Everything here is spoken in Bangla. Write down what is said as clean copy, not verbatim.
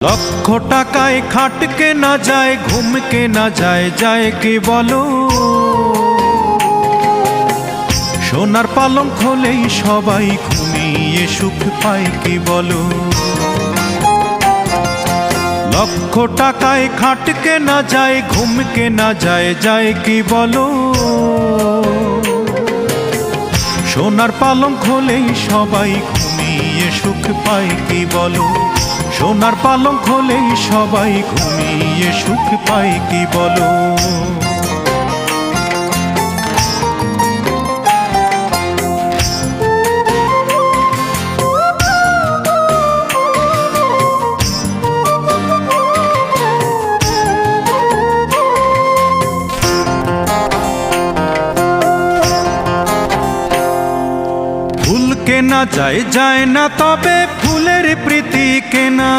লক্ষ টাকায় খাট কেনা যায়, ঘুম কেনা যায়, যায় কি বলো? সোনার পালঙ্ক হলেই সবাই ঘুমিয়ে সুখ পায় কি বলো? লক্ষ টাকায় খাট কেনা যায়, ঘুম কেনা যায়, যায় কি বলো? সোনার পালঙ্ক হলেই সবাই ঘুমিয়ে সুখ পায় কি বলো? সোনার পালঙ্ক হলেই সবাই ঘুমিয়ে সুখ পায় কি বলো? ফুল কেনা যায়, যায় না, তবে ফুলের প্রীতি কেনা